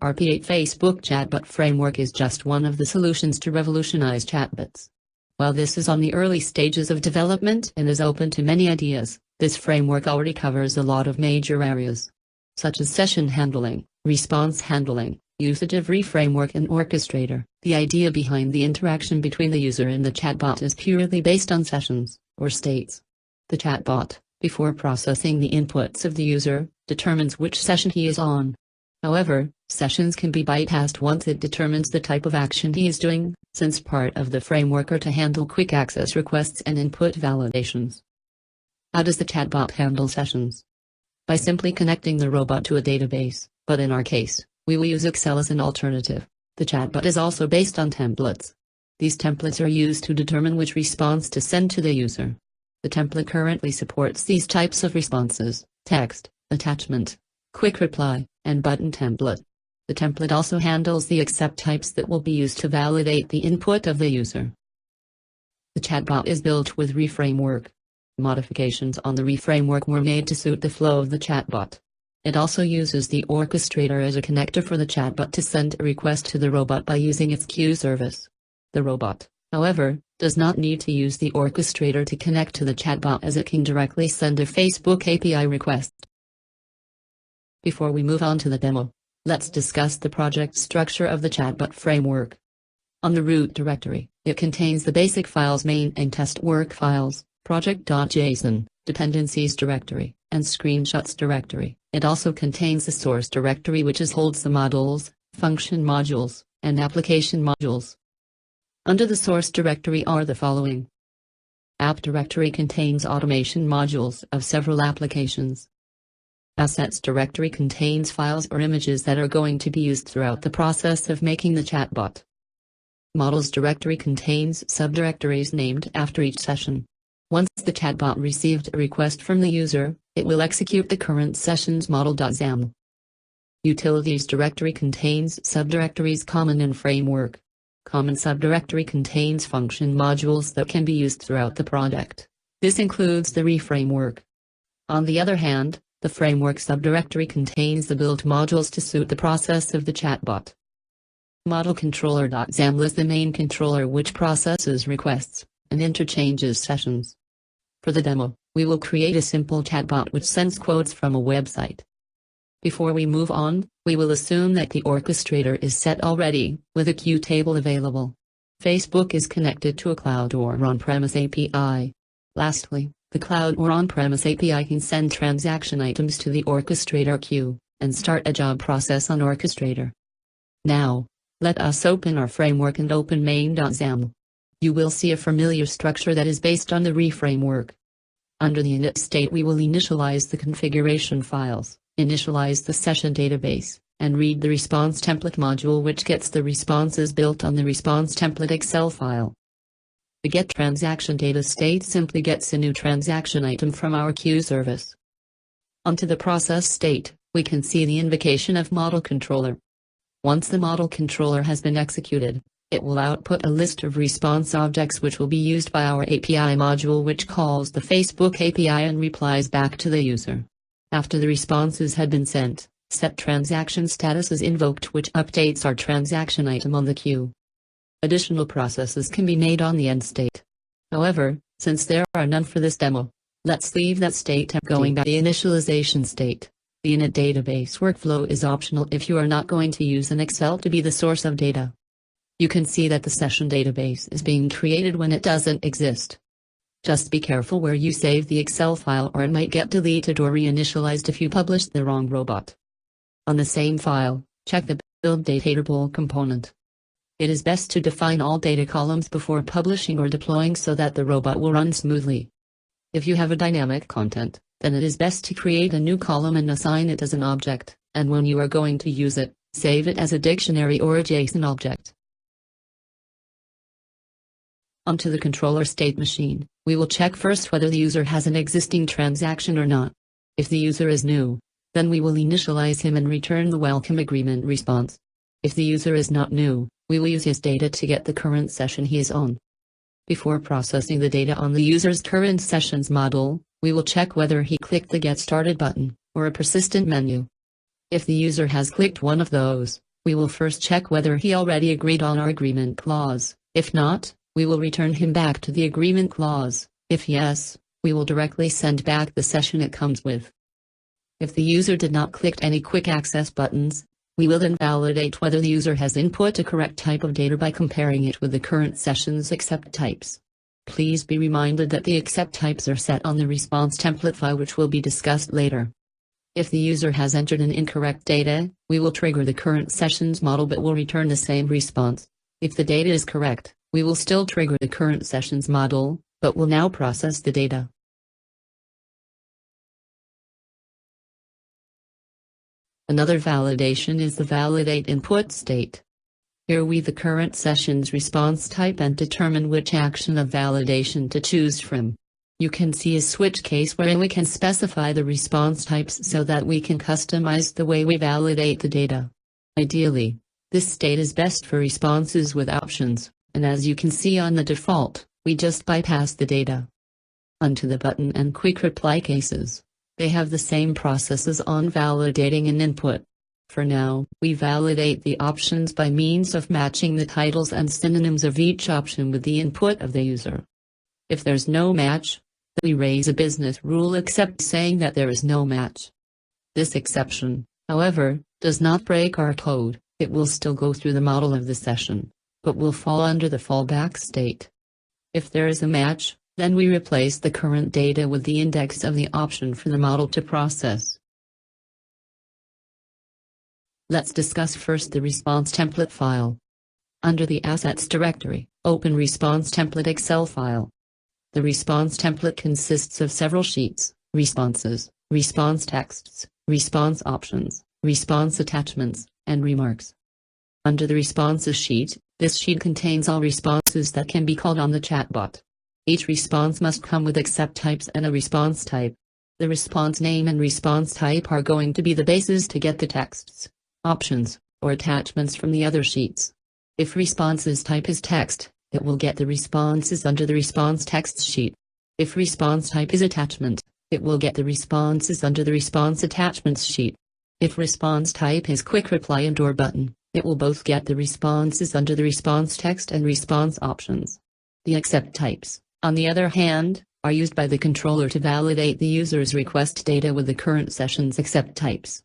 RPA Facebook Chatbot Framework is just one of the solutions to revolutionize chatbots. While this is on the early stages of development and is open to many ideas, this framework already covers a lot of major areas, such as session handling, response handling, usage of reframework and orchestrator. The idea behind the interaction between the user and the chatbot is purely based on sessions, or states. The chatbot, before processing the inputs of the user, determines which session he is on. However, sessions can be bypassed once it determines the type of action he is doing, since part of the framework are to handle quick access requests and input validations. How does the chatbot handle sessions? By simply connecting the robot to a database, but in our case, we will use Excel as an alternative. The chatbot is also based on templates. These templates are used to determine which response to send to the user. The template currently supports these types of responses: text, attachment, quick reply, and button template. The template also handles the accept types that will be used to validate the input of the user. The chatbot is built with reframework. Modifications on the reframework were made to suit the flow of the chatbot. It also uses the orchestrator as a connector for the chatbot to send a request to the robot by using its queue service. The robot, however, does not need to use the orchestrator to connect to the chatbot, as it can directly send a Facebook API request. Before we move on to the demo, let's discuss the project structure of the chatbot framework. On the root directory, it contains the basic files main and test work files, project.json, dependencies directory, and screenshots directory. It also contains the source directory, which holds the modules, function modules, and application modules. Under the source directory are the following. App directory contains automation modules of several applications. Assets directory contains files or images that are going to be used throughout the process of making the chatbot. Models directory contains subdirectories named after each session. Once the chatbot received a request from the user, it will execute the current session's model.xaml. Utilities directory contains subdirectories common in framework. Common subdirectory contains function modules that can be used throughout the project. This includes the reframework. On the other hand, the framework subdirectory contains the built modules to suit the process of the chatbot. Model controller.xaml is the main controller which processes requests and interchanges sessions. For the demo, we will create a simple chatbot which sends quotes from a website. Before we move on, we will assume that the orchestrator is set already, with a queue table available. Facebook is connected to a cloud or on-premise API. Lastly, the cloud or on-premise API can send transaction items to the orchestrator queue, and start a job process on orchestrator. Now, let us open our framework and open main.xaml. You will see a familiar structure that is based on the reframework. Under the init state, we will initialize the configuration files, initialize the session database, and read the response template module, which gets the responses built on the response template Excel file. The get transaction data state simply gets a new transaction item from our queue service. Onto the process state, we can see the invocation of model controller. Once the model controller has been executed, it will output a list of response objects which will be used by our API module, which calls the Facebook API and replies back to the user. After the responses had been sent, set transaction status is invoked, which updates our transaction item on the queue. Additional processes can be made on the end state. However, since there are none for this demo, let's leave that state empty. Going back to the initialization state, the init database workflow is optional if you are not going to use an Excel to be the source of data. You can see that the session database is being created when it doesn't exist. Just be careful where you save the Excel file, or it might get deleted or reinitialized if you published the wrong robot. On the same file, check the build data table component. It is best to define all data columns before publishing or deploying so that the robot will run smoothly. If you have a dynamic content, then it is best to create a new column and assign it as an object, and when you are going to use it, save it as a dictionary or a JSON object. Onto the controller state machine, we will check first whether the user has an existing transaction or not. If the user is new, then we will initialize him and return the welcome agreement response. If the user is not new, we will use his data to get the current session he is on. Before processing the data on the user's current sessions model, we will check whether he clicked the Get Started button, or a persistent menu. If the user has clicked one of those, We will first check whether he already agreed on our agreement clause. If not, we will return him back to the agreement clause. If yes, we will directly send back the session it comes with. If the user did not click any quick access buttons, we will then validate whether the user has input a correct type of data by comparing it with the current session's accept types. Please be reminded that the accept types are set on the response template file, which will be discussed later. If the user has entered an incorrect data, we will trigger the current session's model but will return the same response. If the data is correct, we will still trigger the current session's model, but will now process the data. Another validation is the validate input state. Here we the current session's response type and determine which action of validation to choose from. You can see a switch case wherein we can specify the response types so that we can customize the way we validate the data. Ideally, this state is best for responses with options, and as you can see on the default, we just bypass the data. Onto the button and quick reply cases. They have the same processes on validating an input. For now, we validate the options by means of matching the titles and synonyms of each option with the input of the user. If there's no match, we raise a business rule except saying that there is no match. This exception, however, does not break our code. It will still go through the model of the session, but will fall under the fallback state. If there is a match, then we replace the current data with the index of the option for the model to process. Let's discuss first the response template file. Under the Assets directory, open Response Template Excel file. The response template consists of several sheets: responses, response texts, response options, response attachments, and remarks. Under the responses sheet, this sheet contains all responses that can be called on the chatbot. Each response must come with accept types and a response type. The response name and response type are going to be the bases to get the texts, options, or attachments from the other sheets. If responses type is text, it will get the responses under the response text sheet. If response type is attachment, it will get the responses under the response attachments sheet. If response type is quick reply and/or button, it will both get the responses under the response text and response options. The accept types, on the other hand, are used by the controller to validate the user's request data with the current session's accept types.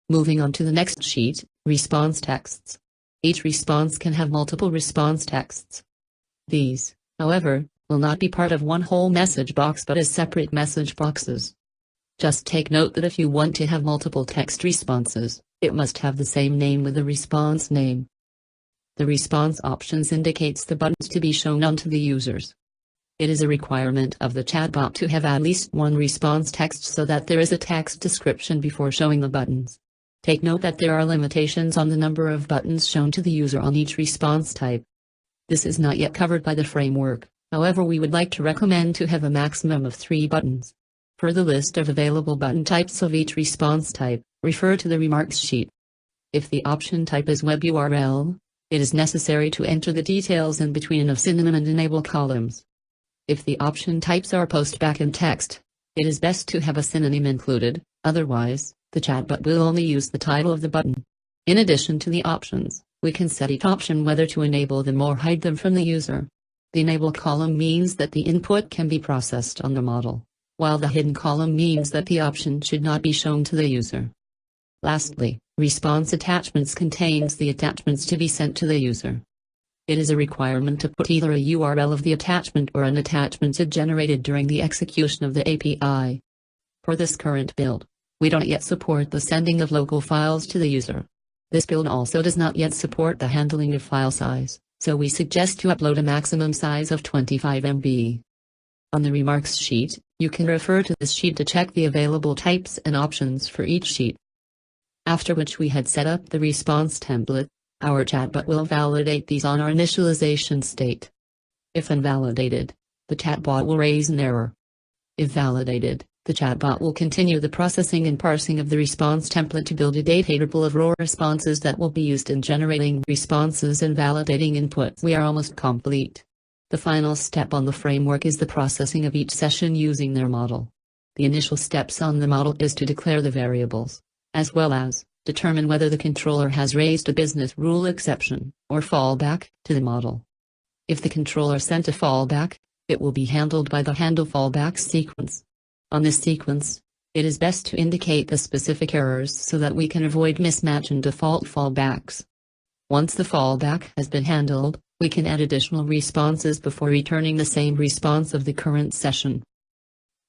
Moving on to the next sheet, response texts. Each response can have multiple response texts. These, however, will not be part of one whole message box but as separate message boxes. Just take note that if you want to have multiple text responses, it must have the same name with the response name. The response options indicates the buttons to be shown onto the users. It is a requirement of the chatbot to have at least one response text so that there is a text description before showing the buttons. Take note that there are limitations on the number of buttons shown to the user on each response type. This is not yet covered by the framework, however we would like to recommend to have a maximum of 3 buttons. For the list of available button types of each response type, refer to the remarks sheet. If the option type is web URL, it is necessary to enter the details in between of synonym and enable columns. If the option types are post backend text, it is best to have a synonym included, otherwise, the chatbot will only use the title of the button. In addition to the options, we can set each option whether to enable them or hide them from the user. The enable column means that the input can be processed on the model, while the hidden column means that the option should not be shown to the user. Lastly, response attachments contains the attachments to be sent to the user. It is a requirement to put either a URL of the attachment or an attachment generated during the execution of the API. For this current build, we don't yet support the sending of local files to the user. This build also does not yet support the handling of file size, so we suggest to upload a maximum size of 25 MB. On the remarks sheet, you can refer to this sheet to check the available types and options for each sheet. After which we had set up the response template, our chatbot will validate these on our initialization state. If invalidated, the chatbot will raise an error. If validated, the chatbot will continue the processing and parsing of the response template to build a data table of raw responses that will be used in generating responses and validating inputs. We are almost complete. The final step on the framework is the processing of each session using their model. The initial steps on the model is to declare the variables, as well as determine whether the controller has raised a business rule exception, or fallback, to the model. If the controller sent a fallback, it will be handled by the handle fallback sequence. On this sequence, it is best to indicate the specific errors so that we can avoid mismatch and default fallbacks. Once the fallback has been handled, we can add additional responses before returning the same response of the current session.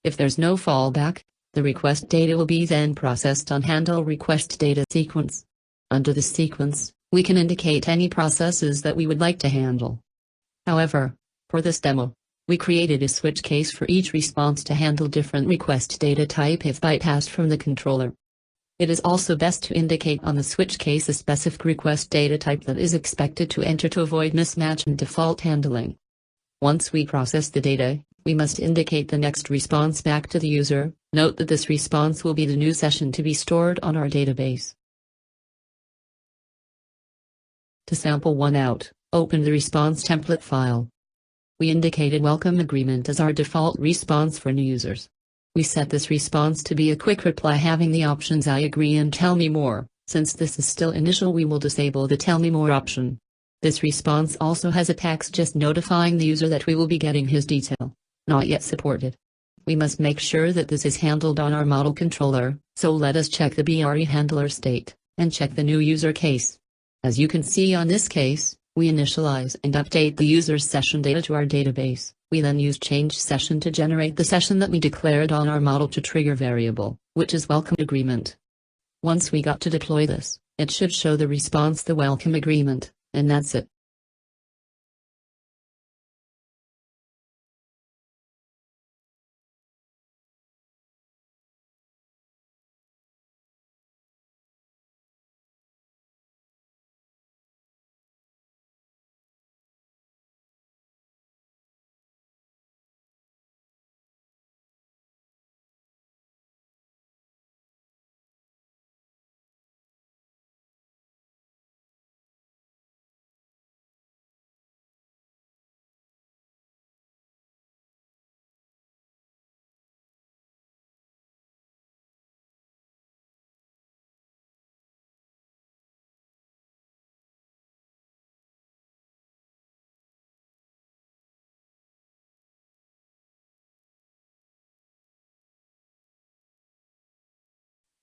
If there's no fallback, the request data will be then processed on handle request data sequence. Under the sequence, we can indicate any processes that we would like to handle. However, for this demo, we created a switch case for each response to handle different request data type if bypassed from the controller. It is also best to indicate on the switch case a specific request data type that is expected to enter to avoid mismatch and default handling. Once we process the data, we must indicate the next response back to the user. Note that this response will be the new session to be stored on our database. To sample one out, open the response template file. We indicated welcome agreement as our default response for new users. We set this response to be a quick reply having the options I agree and tell me more. Since this is still initial, we will disable the tell me more option. This response also has a text just notifying the user that we will be getting his detail. Not yet supported. We must make sure that this is handled on our model controller, so let us check the BRE handler state, and check the new user case. As you can see on this case, we initialize and update the user's session data to our database. We then use change session to generate the session that we declared on our model to trigger variable, which is welcome agreement. Once we got to deploy this, it should show the response the welcome agreement, and that's it.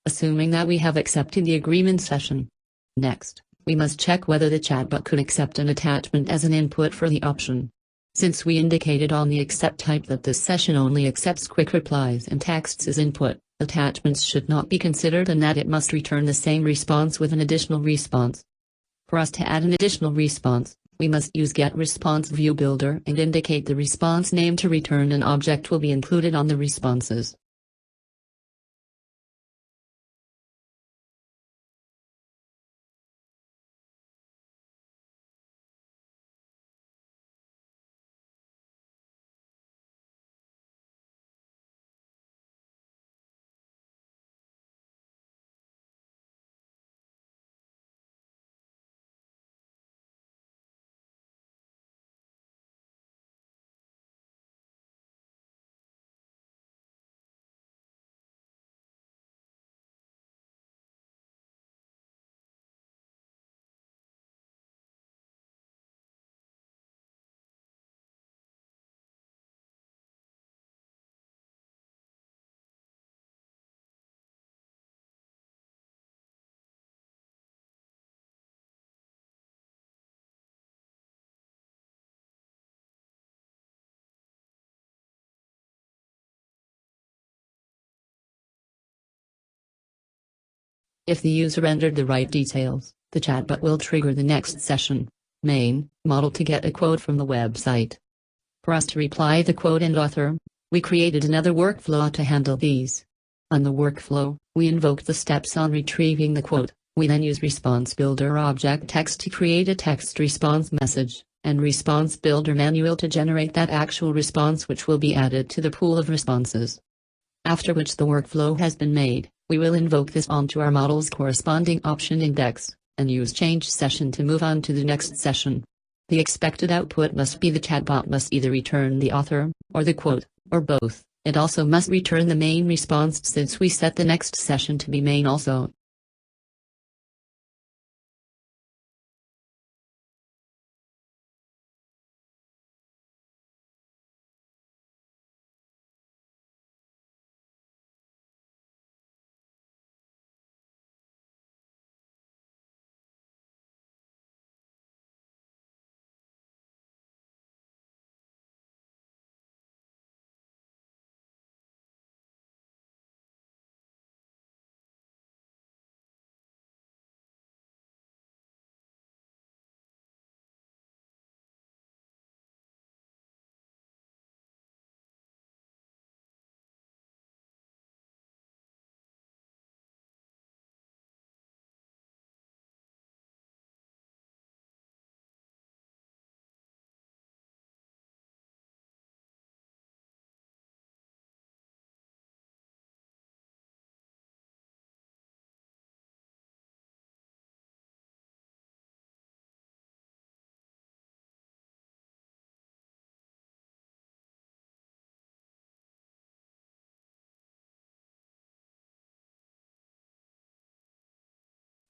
Assuming that we have accepted the agreement session. Next, we must check whether the chatbot could accept an attachment as an input for the option. Since we indicated on the accept type that this session only accepts quick replies and texts as input, attachments should not be considered and that it must return the same response with an additional response. For us to add an additional response, we must use getResponseViewBuilder and indicate the response name to return an object will be included on the responses. If the user entered the right details, the chatbot will trigger the next session, main, model to get a quote from the website. For us to reply the quote and author, we created another workflow to handle these. On the workflow, we invoked the steps on retrieving the quote. We then use Response Builder object text to create a text response message, and Response Builder manual to generate that actual response which will be added to the pool of responses. After which the workflow has been made, we will invoke this onto our model's corresponding option index, and use change session to move on to the next session. The expected output must be the chatbot must either return the author, or the quote, or both. It also must return the main response since we set the next session to be main also.